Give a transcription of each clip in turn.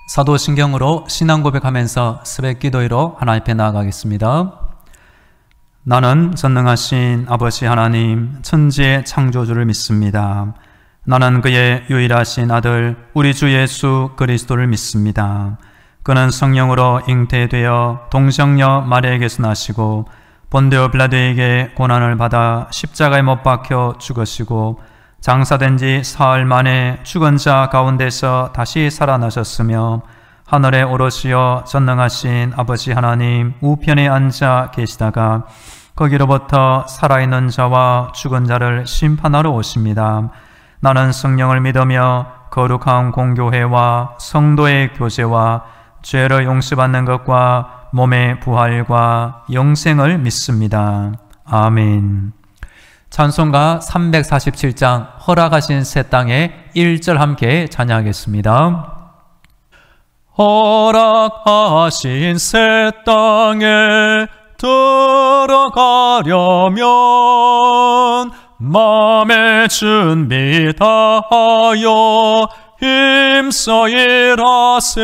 사도신경으로 신앙 고백하면서 새벽 기도회로 하나님 앞에 나아가겠습니다. 나는 전능하신 아버지 하나님, 천지의 창조주를 믿습니다. 나는 그의 유일하신 아들 우리 주 예수 그리스도를 믿습니다. 그는 성령으로 잉태되어 동정녀 마리아에게서 나시고 본디오 빌라도에게 고난을 받아 십자가에 못 박혀 죽으시고 장사된 지 사흘 만에 죽은 자 가운데서 다시 살아나셨으며 하늘에 오르시어 전능하신 아버지 하나님 우편에 앉아 계시다가 거기로부터 살아있는 자와 죽은 자를 심판하러 오십니다. 나는 성령을 믿으며 거룩한 공교회와 성도의 교제와 죄를 용서받는 것과 몸의 부활과 영생을 믿습니다. 아멘. 찬송가 347장 허락하신 새 땅에 1절 함께 찬양하겠습니다. 허락하신 새 땅에 들어가려면 마음의 준비 다하여 힘써 일하세.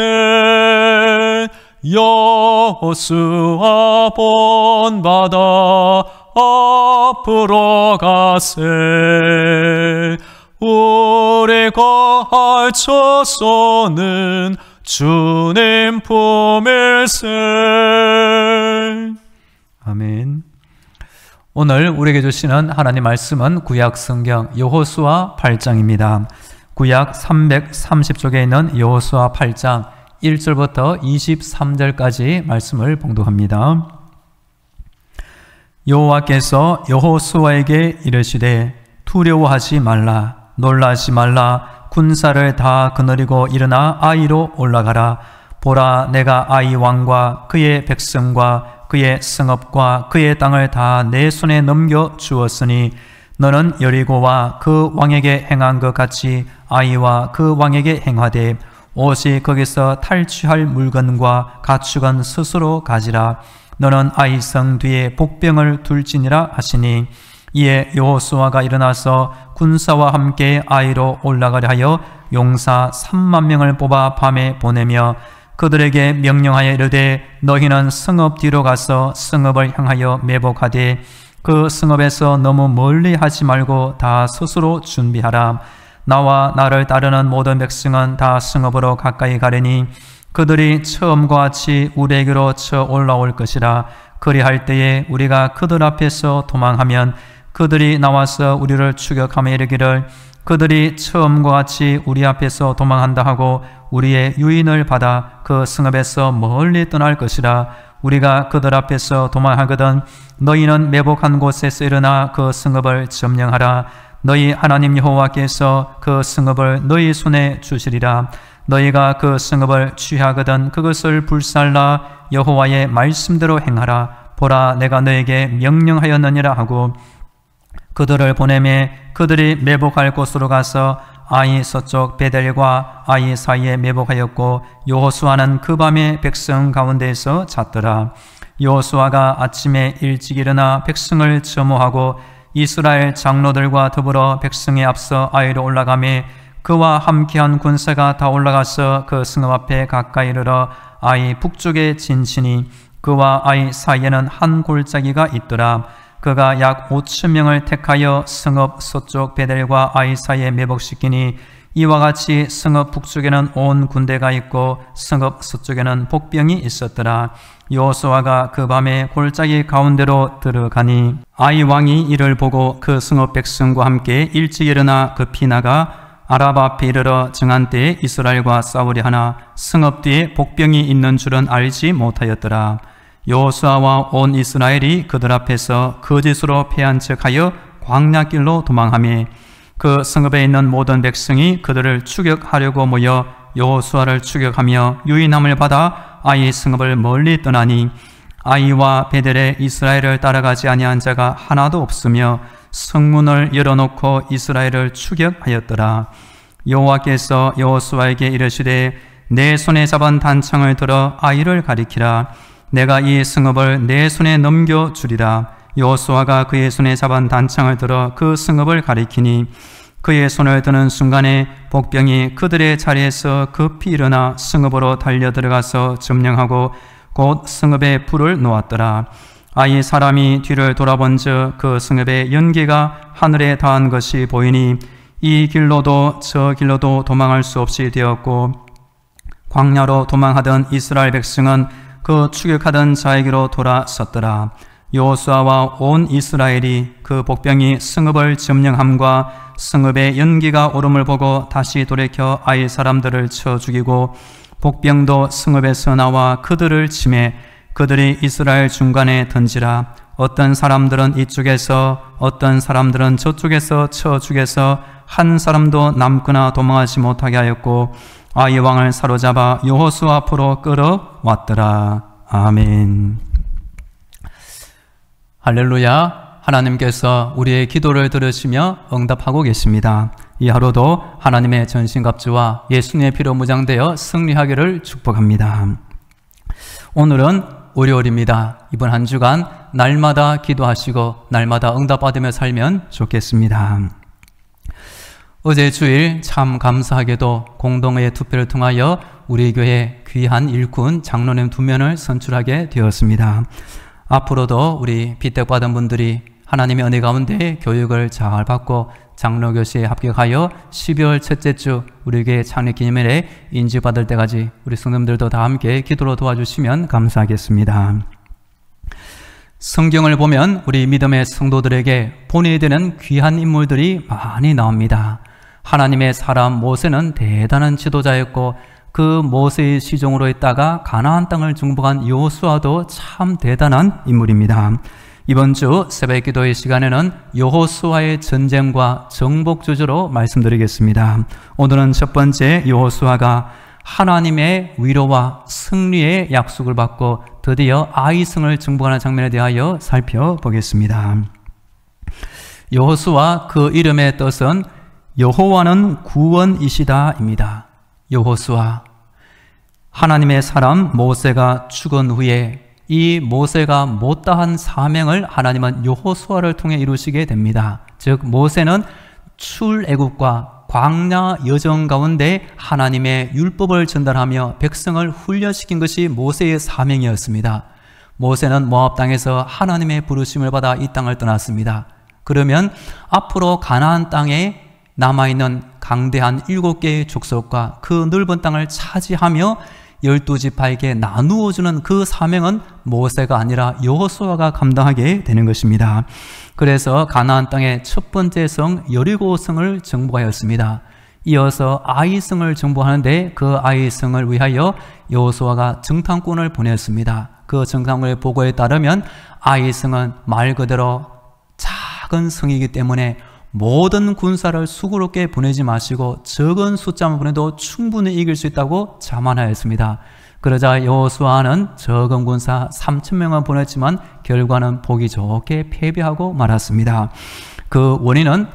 여호수아 본받아 앞으로 가세. 우리 거할 처소는 주님 품일세. 아멘. 오늘 우리에게 주시는 하나님 말씀은 구약 성경 여호수아 8장입니다. 구약 330쪽에 있는 여호수아 8장 1절부터 23절까지 말씀을 봉독합니다. 여호와께서 여호수아에게 이르시되 두려워하지 말라, 놀라지 말라. 군사를 다 거느리고 일어나 아이로 올라가라. 보라, 내가 아이 왕과 그의 백성과 그의 성읍과 그의 땅을 다 내 손에 넘겨 주었으니 너는 여리고와 그 왕에게 행한 것 같이 아이와 그 왕에게 행하되 오직 거기서 탈취할 물건과 가축은 스스로 가지라. 너는 아이 성 뒤에 복병을 둘지니라 하시니 이에 여호수아가 일어나서 군사와 함께 아이로 올라가려 하여 용사 3만 명을 뽑아 밤에 보내며 그들에게 명령하여 이르되 너희는 성읍 뒤로 가서 성읍을 향하여 매복하되 그 성읍에서 너무 멀리 하지 말고 다 스스로 준비하라. 나와 나를 따르는 모든 백성은 다 성읍으로 가까이 가려니 그들이 처음과 같이 우리에게로 쳐 올라올 것이라. 그리할 때에 우리가 그들 앞에서 도망하면 그들이 나와서 우리를 추격하며 이르기를 그들이 처음과 같이 우리 앞에서 도망한다 하고 우리의 유인을 받아 그 성읍에서 멀리 떠날 것이라. 우리가 그들 앞에서 도망하거든 너희는 매복한 곳에서 일어나 그 성읍을 점령하라. 너희 하나님 여호와께서 그 성읍을 너희 손에 주시리라. 너희가 그 성읍을 취하거든 그것을 불살라 여호와의 말씀대로 행하라. 보라, 내가 너에게 명령하였느니라 하고 그들을 보내매 그들이 매복할 곳으로 가서 아이 서쪽 베델과 아이 사이에 매복하였고 여호수아는 그 밤에 백성 가운데에서 잤더라. 여호수아가 아침에 일찍 일어나 백성을 점호하고 이스라엘 장로들과 더불어 백성에 앞서 아이로 올라가매 그와 함께한 군사가 다 올라가서 그 성읍 앞에 가까이 이르러 아이 북쪽에 진치니 그와 아이 사이에는 한 골짜기가 있더라. 그가 약 5천 명을 택하여 성읍 서쪽 베델과 아이 사이에 매복시키니 이와 같이 성읍 북쪽에는 온 군대가 있고 성읍 서쪽에는 복병이 있었더라. 여호수아가 그 밤에 골짜기 가운데로 들어가니 아이 왕이 이를 보고 그 성읍 백성과 함께 일찍 일어나 급히 나가 아랍 앞에 이르러 정한 때에 이스라엘과 싸우려 하나 성읍 뒤에 복병이 있는 줄은 알지 못하였더라. 여호수아와 온 이스라엘이 그들 앞에서 거짓으로 패한 척하여 광야길로 도망하며 그 성읍에 있는 모든 백성이 그들을 추격하려고 모여 여호수아를 추격하며 유인함을 받아 아이 성읍을 멀리 떠나니 아이와 베델에 이스라엘을 따라가지 아니한 자가 하나도 없으며 성문을 열어놓고 이스라엘을 추격하였더라. 여호와께서 여호수아에게 이르시되 내 손에 잡은 단창을 들어 아이를 가리키라. 내가 이 성읍을 내 손에 넘겨주리라. 여호수아가 그의 손에 잡은 단창을 들어 그 성읍을 가리키니 그의 손을 드는 순간에 복병이 그들의 자리에서 급히 일어나 성읍으로 달려 들어가서 점령하고 곧 성읍에 불을 놓았더라. 아이 사람이 뒤를 돌아본즉 그 성읍의 연기가 하늘에 닿은 것이 보이니 이 길로도 저 길로도 도망할 수 없이 되었고 광야로 도망하던 이스라엘 백성은 그 추격하던 자에게로 돌아섰더라. 여호수아와 온 이스라엘이 그 복병이 성읍을 점령함과 성읍의 연기가 오름을 보고 다시 돌이켜 아이 사람들을 쳐 죽이고 복병도 성읍에서 나와 그들을 치매 그들이 이스라엘 중간에 던지라. 어떤 사람들은 이쪽에서 어떤 사람들은 저쪽에서 쳐 죽여서 한 사람도 남거나 도망하지 못하게 하였고 아이 왕을 사로잡아 여호수아 앞으로 끌어왔더라. 아멘. 할렐루야. 하나님께서 우리의 기도를 들으시며 응답하고 계십니다. 이 하루도 하나님의 전신갑주와 예수님의 피로 무장되어 승리하기를 축복합니다. 오늘은 월요일입니다. 이번 한 주간 날마다 기도하시고 날마다 응답받으며 살면 좋겠습니다. 어제 주일 참 감사하게도 공동의 투표를 통하여 우리 교회 귀한 일꾼 장로님 2명을 선출하게 되었습니다. 앞으로도 우리 비택받은 분들이 하나님의 은혜 가운데 교육을 잘 받고 장로교시에 합격하여 12월 첫째 주 우리 교회 창립기념일에 인지받을 때까지 우리 성도님들도 다 함께 기도로 도와주시면 감사하겠습니다. 성경을 보면 우리 믿음의 성도들에게 본이 되는 귀한 인물들이 많이 나옵니다. 하나님의 사람 모세는 대단한 지도자였고 그 모세의 시종으로 있다가 가나안 땅을 정복한 여호수아도 참 대단한 인물입니다. 이번 주 새벽 기도의 시간에는 여호수아의 전쟁과 정복 주제로 말씀드리겠습니다. 오늘은 첫 번째 여호수아가 하나님의 위로와 승리의 약속을 받고 드디어 아이성을 정복하는 장면에 대하여 살펴보겠습니다. 여호수아 그 이름의 뜻은 여호와는 구원이시다입니다. 여호수아, 하나님의 사람 모세가 죽은 후에 이 모세가 못다한 사명을 하나님은 여호수아를 통해 이루시게 됩니다. 즉 모세는 출애굽과 광야 여정 가운데 하나님의 율법을 전달하며 백성을 훈련시킨 것이 모세의 사명이었습니다. 모세는 모압 땅에서 하나님의 부르심을 받아 이 땅을 떠났습니다. 그러면 앞으로 가나안 땅에 남아있는 강대한 7개의 족속과 그 넓은 땅을 차지하며 12지파에게 나누어주는 그 사명은 모세가 아니라 여호수아가 감당하게 되는 것입니다. 그래서 가나안 땅의 첫 번째 성 여리고성을 정복하였습니다. 이어서 아이성을 정복하는데 그 아이성을 위하여 여호수아가 정탐꾼을 보냈습니다. 그 정탐꾼의 보고에 따르면 아이성은 말 그대로 작은 성이기 때문에 모든 군사를 수고롭게 보내지 마시고 적은 숫자만 보내도 충분히 이길 수 있다고 자만하였습니다. 그러자 여호수아는 적은 군사 3,000명을 보냈지만 결과는 보기 좋게 패배하고 말았습니다. 그 원인은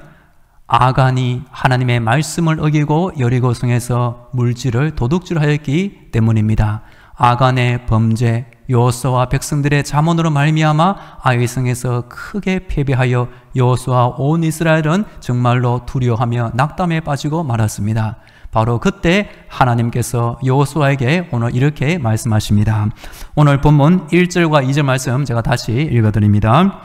아간이 하나님의 말씀을 어기고 여리고성에서 물질을 도둑질하였기 때문입니다. 아간의 범죄, 여호수아와 백성들의 잠언으로 말미암아 아이성에서 크게 패배하여 여호수아와 온 이스라엘은 정말로 두려워하며 낙담에 빠지고 말았습니다. 바로 그때 하나님께서 여호수아에게 오늘 이렇게 말씀하십니다. 오늘 본문 1절과 2절 말씀 제가 다시 읽어드립니다.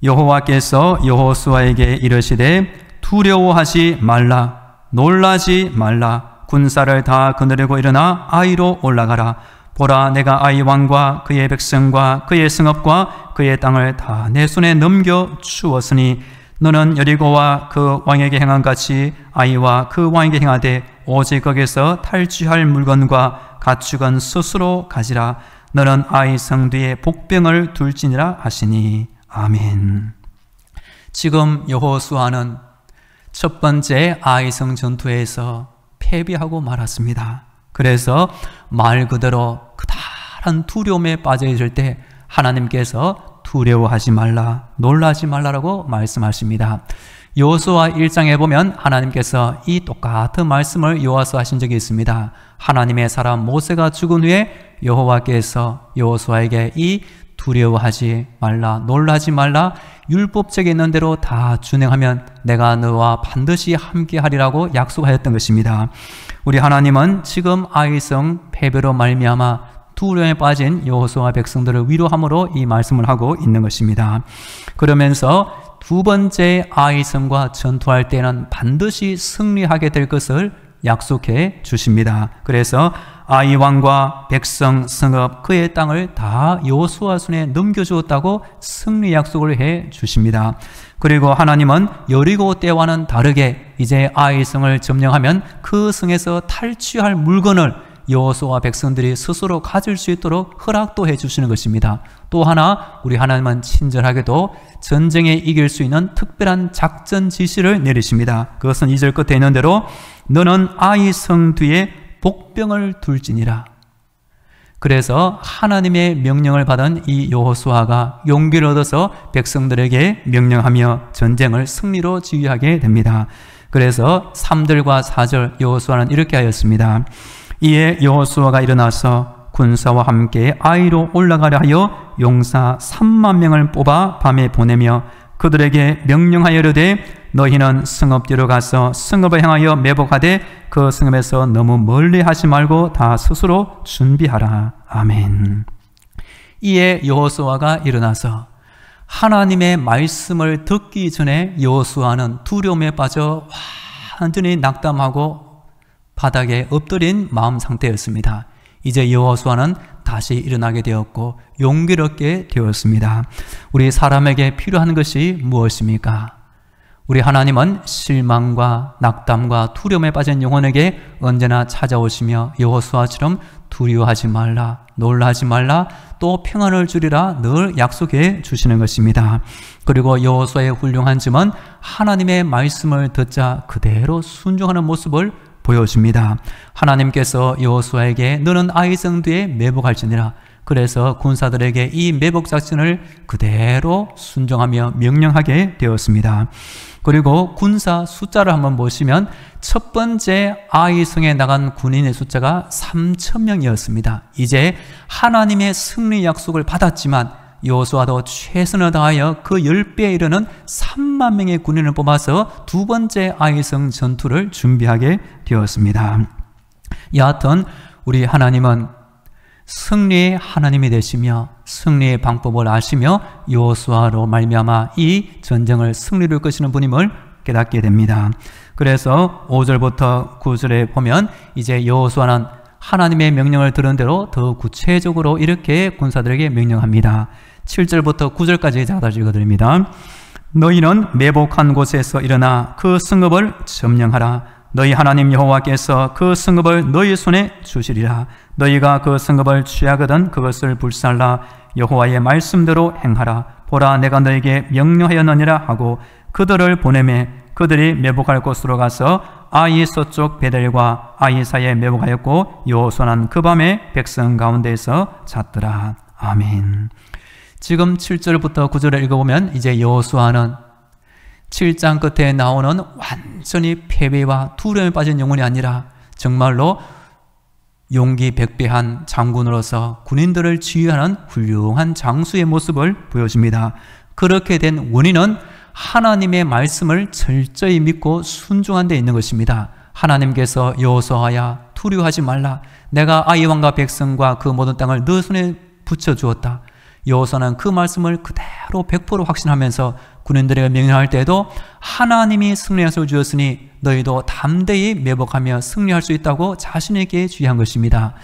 여호와께서 여호수아에게 이르시되 두려워하지 말라, 놀라지 말라, 군사를 다 거느리고 일어나 아이로 올라가라. 보라, 내가 아이 왕과 그의 백성과 그의 성읍과 그의 땅을 다 내 손에 넘겨 주었으니 너는 여리고와 그 왕에게 행한 같이 아이와 그 왕에게 행하되 오직 거기서 탈취할 물건과 가축은 스스로 가지라. 너는 아이 성 뒤에 복병을 둘지니라 하시니. 아멘. 지금 여호수아는 첫 번째 아이성 전투에서 패배하고 말았습니다. 그래서 말 그대로 그다란 두려움에 빠져 있을 때 하나님께서 두려워하지 말라, 놀라지 말라라고 말씀하십니다. 여호수아 1장에 보면 하나님께서 이 똑같은 말씀을 여호와서 하신 적이 있습니다. 하나님의 사람 모세가 죽은 후에 여호와께서 여호수아에게 이 두려워하지 말라, 놀라지 말라, 율법책에 있는 대로 다 준행하면 내가 너와 반드시 함께하리라고 약속하였던 것입니다. 우리 하나님은 지금 아이성 패배로 말미암아 두려움에 빠진 여호수아 백성들을 위로함으로 이 말씀을 하고 있는 것입니다. 그러면서 두 번째 아이성과 전투할 때는 반드시 승리하게 될 것을 약속해 주십니다. 그래서 아이 왕과 백성, 성읍, 그의 땅을 다 여호수아 손에 넘겨주었다고 승리 약속을 해 주십니다. 그리고 하나님은 여리고 때와는 다르게 이제 아이 성을 점령하면 그 성에서 탈취할 물건을 여호수아 백성들이 스스로 가질 수 있도록 허락도 해 주시는 것입니다. 또 하나 우리 하나님은 친절하게도 전쟁에 이길 수 있는 특별한 작전 지시를 내리십니다. 그것은 2절 끝에 있는 대로 너는 아이 성 뒤에 복병을 둘지니라. 그래서 하나님의 명령을 받은 이 여호수아가 용기를 얻어서 백성들에게 명령하며 전쟁을 승리로 지휘하게 됩니다. 그래서 3절과 4절 여호수아는 이렇게 하였습니다. 이에 여호수아가 일어나서 군사와 함께 아이로 올라가려 하여 용사 3만 명을 뽑아 밤에 보내며 그들에게 명령하여 이르되 너희는 성읍 뒤로 가서 성읍을 향하여 매복하되 그 성읍에서 너무 멀리 하지 말고 다 스스로 준비하라. 아멘. 이에 여호수아가 일어나서 하나님의 말씀을 듣기 전에 여호수아는 두려움에 빠져 완전히 낙담하고 바닥에 엎드린 마음 상태였습니다. 이제 여호수아는 다시 일어나게 되었고 용기를 얻게 되었습니다. 우리 사람에게 필요한 것이 무엇입니까? 우리 하나님은 실망과 낙담과 두려움에 빠진 영혼에게 언제나 찾아오시며 여호수아처럼 두려워하지 말라, 놀라지 말라, 또 평안을 주리라 늘 약속해 주시는 것입니다. 그리고 여호수아의 훌륭한 점은 하나님의 말씀을 듣자 그대로 순종하는 모습을 보여줍니다. 하나님께서 여호수아에게 너는 아이성 뒤에 매복할지니라. 그래서 군사들에게 이 매복 작전을 그대로 순종하며 명령하게 되었습니다. 그리고 군사 숫자를 한번 보시면 첫 번째 아이성에 나간 군인의 숫자가 3,000명이었습니다. 이제 하나님의 승리 약속을 받았지만 여호수아도 최선을 다하여 그 10배에 이르는 3만 명의 군인을 뽑아서 두 번째 아이성 전투를 준비하게 되었습니다. 여하튼 우리 하나님은 승리의 하나님이 되시며 승리의 방법을 아시며 여호수아로 말미암아 이 전쟁을 승리로 이끄시는 분임을 깨닫게 됩니다. 그래서 5절부터 9절에 보면 이제 여호수아는 하나님의 명령을 들은 대로 더 구체적으로 이렇게 군사들에게 명령합니다. 7절부터 9절까지 제가 다시 읽어드립니다. 너희는 매복한 곳에서 일어나 그 성읍을 점령하라. 너희 하나님 여호와께서 그 성읍을 너희 손에 주시리라. 너희가 그 성읍을 취하거든 그것을 불살라. 여호와의 말씀대로 행하라. 보라 내가 너에게 명령하였느니라 하고 그들을 보내매 그들이 매복할 곳으로 가서 아이 서쪽 베델과 아이 사이에 매복하였고 여호수아는 그 밤에 백성 가운데에서 잤더라. 아멘. 지금 7절부터 9절을 읽어보면 이제 여호수아는 7장 끝에 나오는 완전히 패배와 두려움에 빠진 영혼이 아니라 정말로 용기 백배한 장군으로서 군인들을 지휘하는 훌륭한 장수의 모습을 보여줍니다. 그렇게 된 원인은 하나님의 말씀을 철저히 믿고 순종한 데 있는 것입니다. 하나님께서 여호수아야 두려워하지 말라. 내가 아이 왕과 백성과 그 모든 땅을 너 손에 붙여주었다. 여호수아는 그 말씀을 그대로 100% 확신하면서 군인들에게 명령할 때에도 하나님이 승리하여 주었으니 너희도 담대히 매복하며 승리할 수 있다고 자신에게 주의한 것입니다.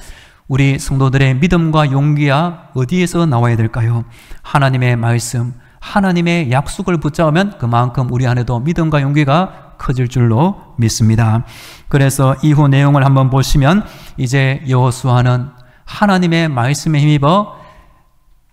우리 성도들의 믿음과 용기가 어디에서 나와야 될까요? 하나님의 말씀, 하나님의 약속을 붙잡으면 그만큼 우리 안에도 믿음과 용기가 커질 줄로 믿습니다. 그래서 이후 내용을 한번 보시면 이제 여호수아는 하나님의 말씀에 힘입어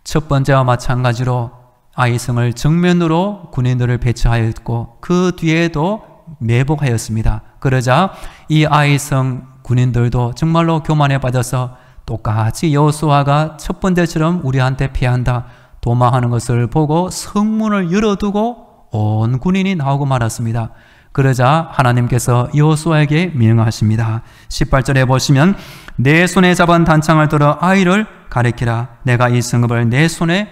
첫 번째와 마찬가지로 아이성을 정면으로 군인들을 배치하였고 그 뒤에도 매복하였습니다. 그러자 이 아이성 군인들도 정말로 교만에 빠져서 똑같이 여호수아가 첫 번째처럼 우리한테 피한다, 도망하는 것을 보고 성문을 열어두고 온 군인이 나오고 말았습니다. 그러자 하나님께서 여호수아에게 명령하십니다. 18절에 보시면 내 손에 잡은 단창을 들어 아이를 가리키라. 내가 이 성읍을 내 손에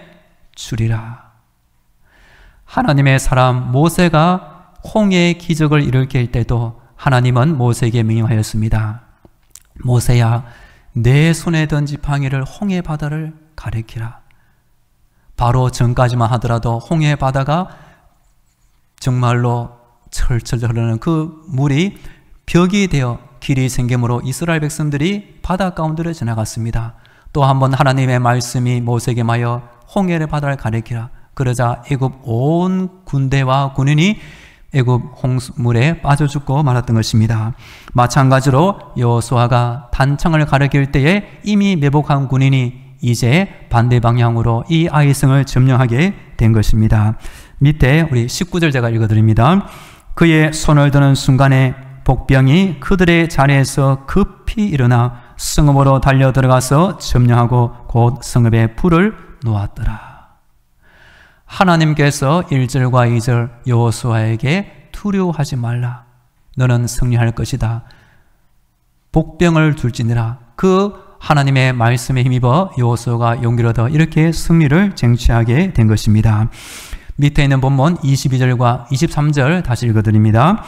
주리라. 하나님의 사람 모세가 홍해의 기적을 일으킬 때도 하나님은 모세에게 명령하였습니다. 모세야, 내 손에 든 지팡이를 홍해 바다를 가리키라. 바로 전까지만 하더라도 홍해 바다가 정말로 철철 흐르는 그 물이 벽이 되어 길이 생김으로 이스라엘 백성들이 바다 가운데로 지나갔습니다. 또 한 번 하나님의 말씀이 모세에게 하여 홍해의 바다를 가리키라. 그러자 애굽 온 군대와 군인이 애굽 홍수물에 빠져 죽고 말았던 것입니다. 마찬가지로 여호수아가 단창을 가리킬 때에 이미 매복한 군인이 이제 반대 방향으로 이 아이성을 점령하게 된 것입니다. 밑에 우리 19절 제가 읽어드립니다. 그의 손을 드는 순간에 복병이 그들의 자리에서 급히 일어나 성읍으로 달려 들어가서 점령하고 곧 성읍에 불을 놓았더라. 하나님께서 1절과 2절 여호수아에게 두려워하지 말라. 너는 승리할 것이다. 복병을 둘지니라. 그 하나님의 말씀에 힘입어 여호수아가 용기를 얻어 이렇게 승리를 쟁취하게 된 것입니다. 밑에 있는 본문 22절과 23절 다시 읽어드립니다.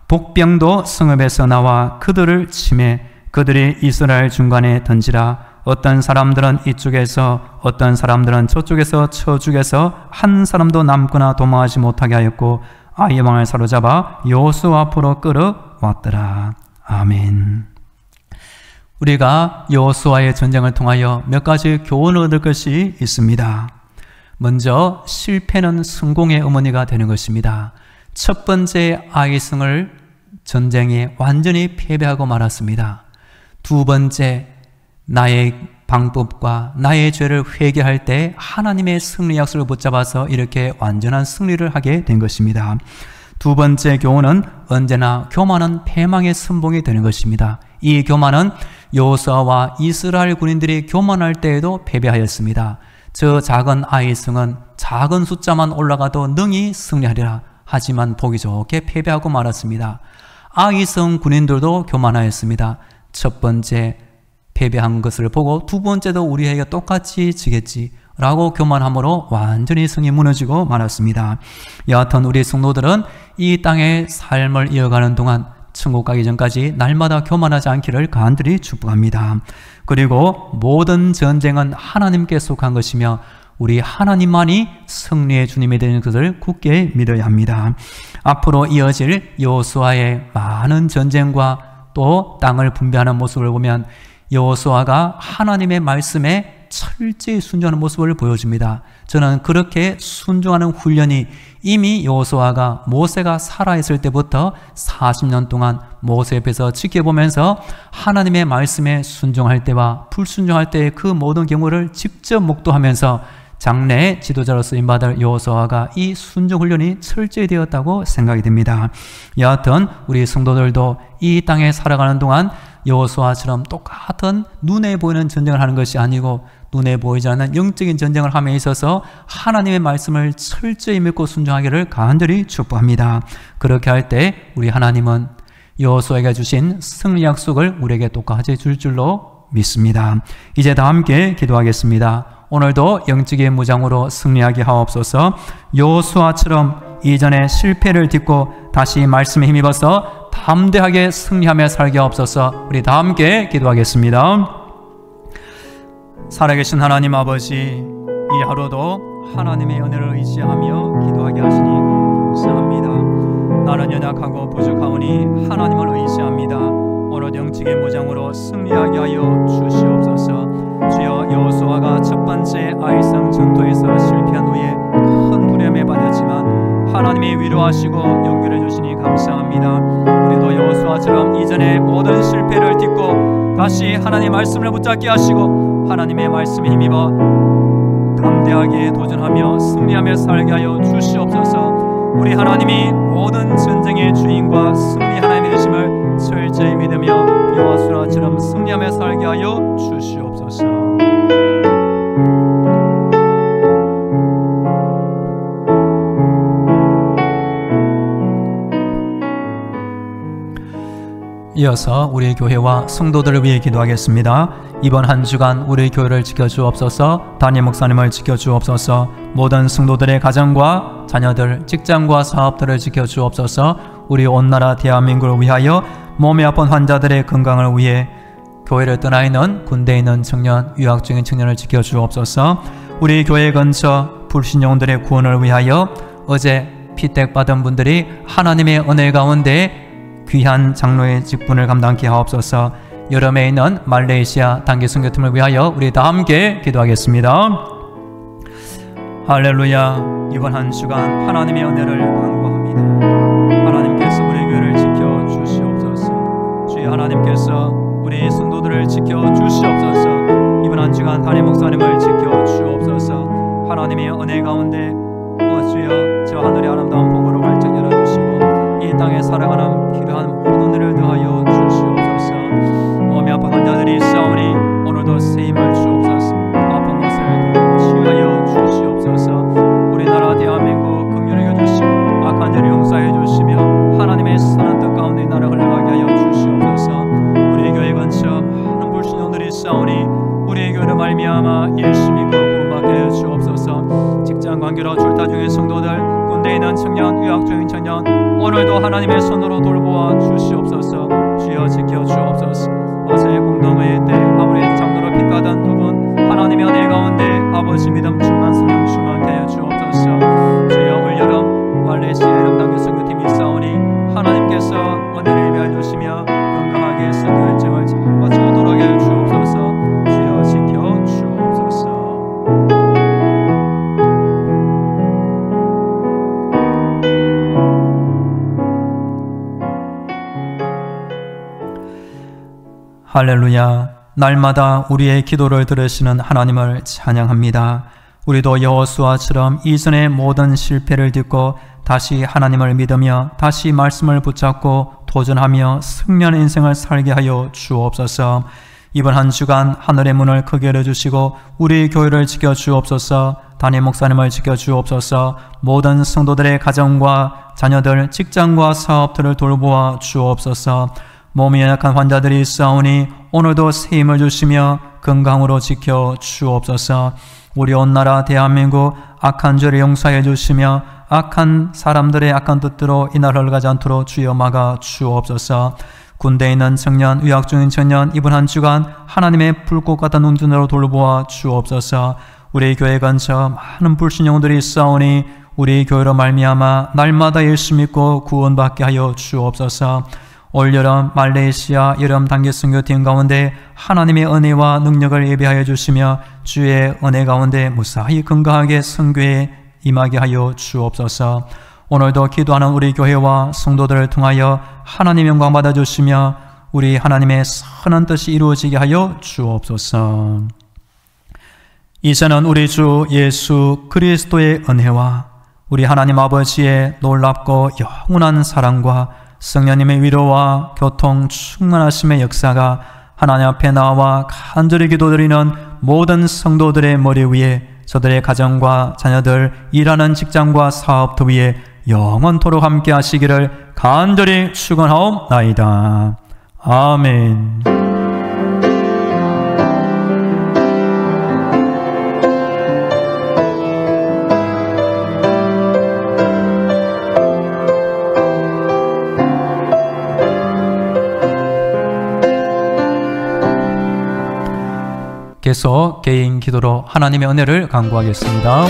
복병도 성읍에서 나와 그들을 치매 그들이 이스라엘 중간에 던지라. 어떤 사람들은 이쪽에서 어떤 사람들은 저쪽에서 저쪽에서 한 사람도 남거나 도망하지 못하게 하였고 아이 왕을 사로잡아 여호수아 앞으로 끌어왔더라. 아멘. 우리가 여호수아의 전쟁을 통하여 몇 가지 교훈을 얻을 것이 있습니다. 먼저 실패는 성공의 어머니가 되는 것입니다. 첫 번째 아이성을 전쟁에 완전히 패배하고 말았습니다. 두 번째, 나의 방법과 나의 죄를 회개할 때 하나님의 승리 약속을 붙잡아서 이렇게 완전한 승리를 하게 된 것입니다. 두 번째 교훈은 언제나 교만은 패망의 선봉이 되는 것입니다. 이 교만은 여호수아와 이스라엘 군인들이 교만할 때에도 패배하였습니다. 저 작은 아이성은 작은 숫자만 올라가도 능히 승리하리라. 하지만 보기 좋게 패배하고 말았습니다. 아이성 군인들도 교만하였습니다. 첫 번째 패배한 것을 보고 두 번째도 우리에게 똑같이 지겠지 라고 교만함으로 완전히 성이 무너지고 말았습니다. 여하튼 우리 성도들은 이 땅의 삶을 이어가는 동안 천국 가기 전까지 날마다 교만하지 않기를 간절히 축복합니다. 그리고 모든 전쟁은 하나님께 속한 것이며 우리 하나님만이 승리의 주님이 되는 것을 굳게 믿어야 합니다. 앞으로 이어질 여호수아의 많은 전쟁과 또 땅을 분배하는 모습을 보면 여호수아가 하나님의 말씀에 철저히 순종하는 모습을 보여줍니다. 저는 그렇게 순종하는 훈련이 이미 여호수아가 모세가 살아있을 때부터 40년 동안 모세 옆에서 지켜보면서 하나님의 말씀에 순종할 때와 불순종할 때의 그 모든 경우를 직접 목도하면서 장래의 지도자로 쓰임받을 여호수아가 이 순종 훈련이 철저히 되었다고 생각이 됩니다. 여하튼 우리 성도들도 이 땅에 살아가는 동안 여호수아처럼 똑같은 눈에 보이는 전쟁을 하는 것이 아니고 눈에 보이지 않는 영적인 전쟁을 함에 있어서 하나님의 말씀을 철저히 믿고 순종하기를 간절히 축복합니다. 그렇게 할 때 우리 하나님은 여호수아에게 주신 승리 약속을 우리에게 똑같이 줄 줄로 믿습니다. 이제 다 함께 기도하겠습니다. 오늘도 영적인 무장으로 승리하게 하옵소서. 여호수아처럼 이전의 실패를 딛고 다시 말씀에 힘입어서 담대하게 승리하며 살게 하옵소서. 우리 다 함께 기도하겠습니다. 살아계신 하나님 아버지, 이 하루도 하나님의 은혜를 의지하며 기도하게 하시니 감사합니다. 나는 연약하고 부족하오니 하나님을 의지합니다. 오늘 영적인 무장으로 승리하게 하여 주시옵소서. 주여, 여호수아가 첫 번째 아이성 전투에서 실패한 후에 큰 두려움에 빠졌지만 하나님이 위로하시고 용기를 주시니 감사합니다. 우리도 여호수아처럼 이전의 모든 실패를 딛고 다시 하나님의 말씀을 붙잡게 하시고 하나님의 말씀에 힘입어 담대하게 도전하며 승리하며 살게 하여 주시옵소서. 우리 하나님이 모든 전쟁의 주인과 승리 하나님의 되심을 철저히 믿으며 여호수아처럼 승리하며 살게 하여 주시옵소서. 이어서 우리 교회와 성도들을 위해 기도하겠습니다. 이번 한 주간 우리 교회를 지켜주옵소서, 담임 목사님을 지켜주옵소서, 모든 성도들의 가정과 자녀들, 직장과 사업들을 지켜주옵소서, 우리 온 나라 대한민국을 위하여 몸이 아픈 환자들의 건강을 위해 교회를 떠나 있는 군대에 있는 청년, 유학 중인 청년을 지켜주옵소서, 우리 교회 근처 불신용들의 구원을 위하여 어제 피택받은 분들이 하나님의 은혜 가운데 귀한 장로의 직분을 감당케 하옵소서. 여름에 있는 말레이시아 단기 선교팀을 위하여 우리 다 함께 기도하겠습니다. 할렐루야. 이번 한 주간 하나님의 은혜를 간구합니다. 하나님께서 우리 교회를 지켜주시옵소서. 주의 하나님께서 우리 성도들을 지켜주시옵소서. 이번 한 주간 담임 목사님을 지켜주옵소서. 하나님의 은혜 가운데 주여 저 하늘의 아름다운 복으로 활짝 열어주시고 이 땅에 살아가는 필요한 모든 일을 더하여 주시옵소서. 몸이 아픈 환자들이 있사오니 오늘도 세임을 주옵소서. 아픈 것을 다 치유하여 주시옵소서. 우리나라 대한민국 긍휼히 여겨주시고 악한 죄를 용서해 주시며 하나님의 선한 뜻 가운데 나라 흘러가게 하여 주시옵소서. 우리 교회 근처 많은 불신령들이 있사오니 우리 교회를 말미암아 열심히 구원받게 하여 주옵소서. 직장 관계로 출타 중인 성도들, 군대에 있는 청년, 유학 중인 청년, 오늘도 하나님의 손으로 돌보아 주시옵소서. 주여 지켜 주옵소서. 어제의 공동회의 때 아무리 장로로 핏받은 두 분 하나님의 은혜 가운데 아버지 믿음 충만 성령 충만케 하여 주옵소서. 주여 올 여름 말레이시아 여름 단기 선교팀이 있사오니 하나님께서 은혜를 베어 주시며 건강하게 선교 일정을 잘 마치도록 하여 주옵소서. 주여 지켜 주옵소서. 할렐루야. 날마다 우리의 기도를 들으시는 하나님을 찬양합니다. 우리도 여호수아처럼 이전의 모든 실패를 딛고 다시 하나님을 믿으며 다시 말씀을 붙잡고 도전하며 승리하는 인생을 살게 하여 주옵소서. 이번 한 주간 하늘의 문을 크게 열어주시고 우리 교회를 지켜주옵소서. 담임 목사님을 지켜주옵소서. 모든 성도들의 가정과 자녀들, 직장과 사업들을 돌보아 주옵소서. 몸이 연약한 환자들이 있사오니 오늘도 새 힘을 주시며 건강으로 지켜 주옵소서. 우리 온 나라 대한민국 악한 죄를 용서해 주시며 악한 사람들의 악한 뜻대로 이날 흘러가지 않도록 주여 막아 주옵소서. 군대에 있는 청년, 유학 중인 청년, 이번 한 주간 하나님의 불꽃 같은 눈으로 돌보아 주옵소서. 우리 교회 근처 많은 불신령들이 있사오니 우리 교회로 말미암아 날마다 예수 믿고 구원받게 하여 주옵소서. 올여름 말레이시아 여름 단기 선교팀 가운데 하나님의 은혜와 능력을 예비하여 주시며 주의 은혜 가운데 무사히 건강하게 선교에 임하게 하여 주옵소서. 오늘도 기도하는 우리 교회와 성도들을 통하여 하나님 영광 받아주시며 우리 하나님의 선한 뜻이 이루어지게 하여 주옵소서. 이제는 우리 주 예수 그리스도의 은혜와 우리 하나님 아버지의 놀랍고 영원한 사랑과 성령님의 위로와 교통 충만하심의 역사가 하나님 앞에 나와 간절히 기도드리는 모든 성도들의 머리 위에 저들의 가정과 자녀들, 일하는 직장과 사업도 위에 영원토록 함께 하시기를 간절히 축원하옵나이다. 아멘. 계속 개인 기도로 하나님의 은혜를 간구하겠습니다.